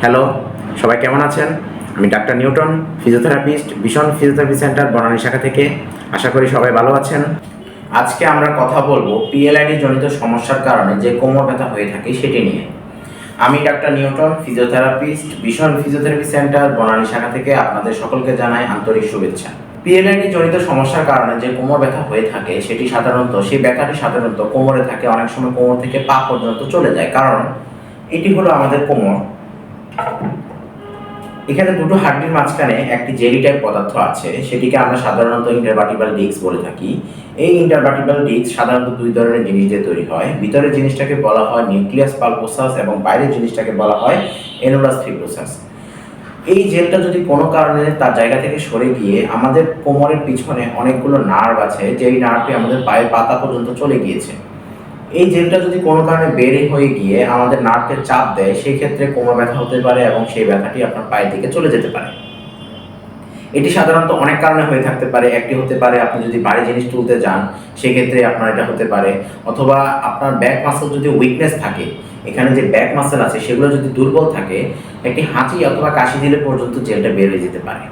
Hello, সবাই কেমন আছেন? আমি doctor Newton, physiotherapist, vision physiotherapy centre Banani শাখা থেকে। আশা করি সবাই ভালো আছেন। আজকে আমরা কথা বলবো পিএলআইডি জনিত সমস্যার কারণে যে কোমর ব্যথা হয়ে থাকে সেটি নিয়ে। আমি doctor Newton, physiotherapist, vision physiotherapy centre Banani শাখা থেকে আপনাদের সকলকে জানাই আন্তরিক শুভেচ্ছা। পিএলআইডি জনিত সমস্যার কারণে যে কোমর ব্যথা হয়ে থাকে সেই ব্যথাটি সাধারণত কোমরে থাকে, অনেক সময় কোমর থেকে পা পর্যন্ত চলে যায়। কারণ এটি হলো আমাদের কোমর। এখানে দুটো হাড্ডির মাঝখানে একটি জেলি টাইপ পদার্থ আছে, সেটিকে আমরা সাধারণত ইন্টারভার্টিব্রাল ডিস্ক বলে থাকি। এই ইন্টারভার্টিব্রাল ডিস্ক সাধারণত দুই ধরনের জিনিস দিয়ে তৈরি হয়। ভিতরের জিনিসটাকে বলা হয় নিউক্লিয়াস পালপোসাস এবং বাইরের জিনিসটাকে বলা হয় অ্যানুলাস ফিব্রোসাস। এই জেলটা যদি কোনো কারণে তার জায়গা থেকে সরে গিয়ে আমাদের কোমরের পিছনে অনেকগুলো নার্ভ আছে, যেই নার্ভটি আমাদের পায়ের পাতা পর্যন্ত চলে গিয়েছে, এই জেলটা যদি কোনো কারণে বের হয়ে গিয়ে আমাদের নার্ভকে চাপ দেয়, সেই ক্ষেত্রে কোমর ব্যথা হতে পারে এবং সেই ব্যথাটি আপনার পায়ের দিকে চলে যেতে পারে। এটি সাধারণত অনেক কারণে হয়ে থাকতে পারে। একটি হতে পারে আপনি যদি ভারী জিনিস তুলতে যান, সেক্ষেত্রে আপনার এটা হতে পারে। অথবা আপনার ব্যাক মাসল যদি উইকনেস থাকে, এখানে যে ব্যাক মাসল আছে সেগুলো যদি দুর্বল থাকে, একটি হাঁচি অথবা কাশি দিলে পর্যন্ত জেলটা বের হয়ে যেতে পারে।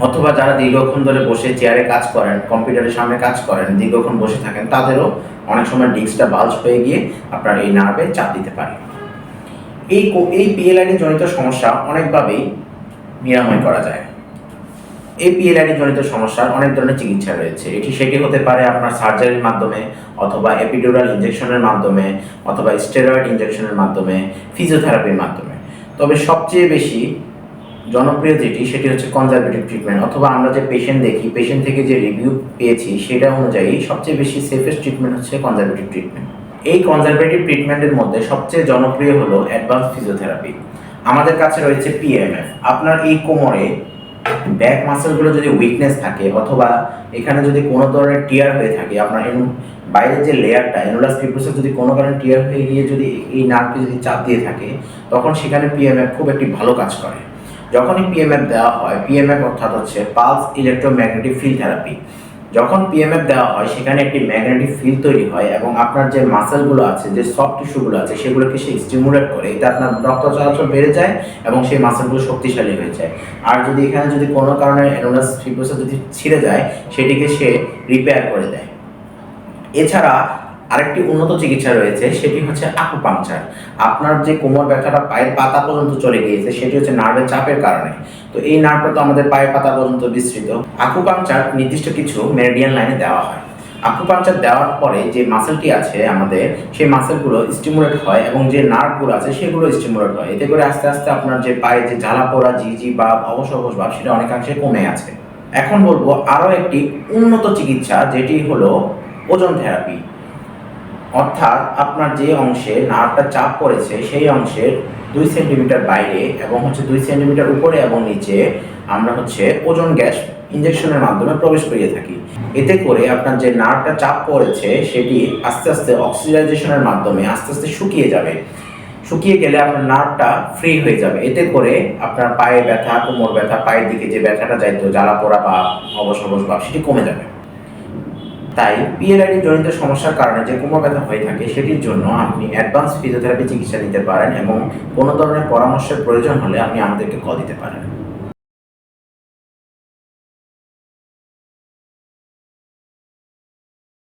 অথবা যারা দীর্ঘক্ষণ ধরে বসে চেয়ারে কাজ করেন, কম্পিউটারের সামনে কাজ করেন, দীর্ঘক্ষণ বসে থাকেন, তাদেরও অনেক সময় ডিস্কটা বাল্জ হয়ে গিয়ে আপনার এই নার্ভে চাপ দিতে পারে। এই পিএলআইডি জনিত সমস্যা অনেকভাবেই নিরাময় করা যায়। এই পিএলআইডি জনিত সমস্যার অনেক ধরনের চিকিৎসা রয়েছে। সেটি হতে পারে আপনার সার্জারির মাধ্যমে, অথবা এপিডুরাল ইনজেকশনের মাধ্যমে, অথবা স্টেরয়েড ইনজেকশনের মাধ্যমে, ফিজিওথেরাপির মাধ্যমে। তবে সবচেয়ে বেশি জনপ্রিয় সেটি হচ্ছে কনজারভেটিভ ট্রিটমেন্ট, অথবা আমরা যে পেশেন্ট থেকে যে রিভিউ পেয়েছি সেটা অনুযায়ী সবচেয়ে বেশি সেফেস্ট ট্রিটমেন্ট হচ্ছে কনজারভেটিভ ট্রিটমেন্ট। এই কনজারভেটিভ ট্রিটমেন্টের মধ্যে সবচেয়ে জনপ্রিয় হলো অ্যাডভান্স ফিজিওথেরাপি। আমাদের কাছে রয়েছে পিএমএফ। আপনার এই কোমরে ব্যাক মাসলগুলো যদি উইকনেস থাকে, অথবা এখানে যদি কোনো ধরনের টিয়ার হয়ে থাকে, আপনার বাইরের যে লেয়ারটা অ্যানুলাস ফিব্রোসাস যদি কোনো কারণে টিয়ার হয়ে গিয়ে যদি এই নার্ভকে যদি চাপ দিয়ে থাকে, তখন সেখানে পিএমএফ খুব একটি ভালো কাজ করে। যখনই পিএমএফ দেওয়া হয়, পিএমএফ অর্থাৎ হচ্ছে পালস ইলেকট্রোম্যাগনেটিক ফিল্ড থেরাপি, যখন পিএমএফ দেওয়া হয় সেখানে একটি ম্যাগনেটিক ফিল্ড তৈরি হয় এবং আপনার যে মাসেলগুলো আছে, যে সফট টিস্যুগুলো আছে, সেগুলোকে সে স্টিমুলেট করে। এতে আপনার রক্ত চলাচল বেড়ে যায় এবং সেই মাসেলগুলো শক্তিশালী হয়ে যায়। আর যদি এখানে যদি কোনো কারণে অ্যানুলাস ফিব্রোসাস যদি ছিঁড়ে যায়, সেটিকে সে রিপেয়ার করে দেয়। এছাড়া আরেকটি উন্নত চিকিৎসা রয়েছে, সেটি হচ্ছে আকুপাংচার। আপনার যে কোমর ব্যথাটা পায়ের পাতা পর্যন্ত চলে গিয়েছে, সেটি হচ্ছে নার্ভের চাপের কারণে। তো এই নার্ভটা তো আমাদের পায়ের পাতা পর্যন্ত বিস্তৃত। আকুপাংচার নির্দিষ্ট কিছু মেরিডিয়ান লাইনে দেওয়া হয়। আকুপাংচার দেওয়ার পরে যে মাসেলটি আছে আমাদের, সেই মাসেলগুলো স্টিমুলেট হয় এবং যে নার্ভগুলো আছে সেগুলো স্টিমুলেট হয়। এতে করে আস্তে আস্তে আপনার যে পায়ে যে জ্বালা পোড়া, জি বা অবশ ভাব, সেটা অনেকাংশে কমে আছে। এখন বলবো আরও একটি উন্নত চিকিৎসা, যেটি হলো ওজন থেরাপি। অর্থাৎ আপনার যে অংশে নার্ভটা চাপ পড়েছে সেই অংশের 2 সেন্টিমিটার বাইরে এবং 2 সেন্টিমিটার উপরে এবং নিচে আমরা ওজন গ্যাস ইনজেকশনের মাধ্যমে প্রবেশ করিয়ে থাকি। এতে করে আপনার যে নার্ভটা চাপ পড়েছে সেটি আস্তে আস্তে অক্সিডাইজেশনের মাধ্যমে আস্তে আস্তে শুকিয়ে যাবে। শুকিয়ে গেলে আপনার নার্ভটা ফ্রি হয়ে যাবে। এতে করে আপনার পায়ে ব্যথা, কোমর ব্যথা, পায়ের দিকে যে ব্যথাটা যাইতো, জ্বালা পোড়া বা অবশ ভাব, সেটি কমে যাবে। তাই পিএলআইডি জনিত সমস্যার কারণে যে কোমর ব্যথা হয়ে থাকে, সেটির জন্য আপনি অ্যাডভান্স ফিজিওথেরাপি চিকিৎসা নিতে পারেন এবং কোনো ধরনের পরামর্শের প্রয়োজন হলে আপনি আমাদেরকে কল দিতে পারেন।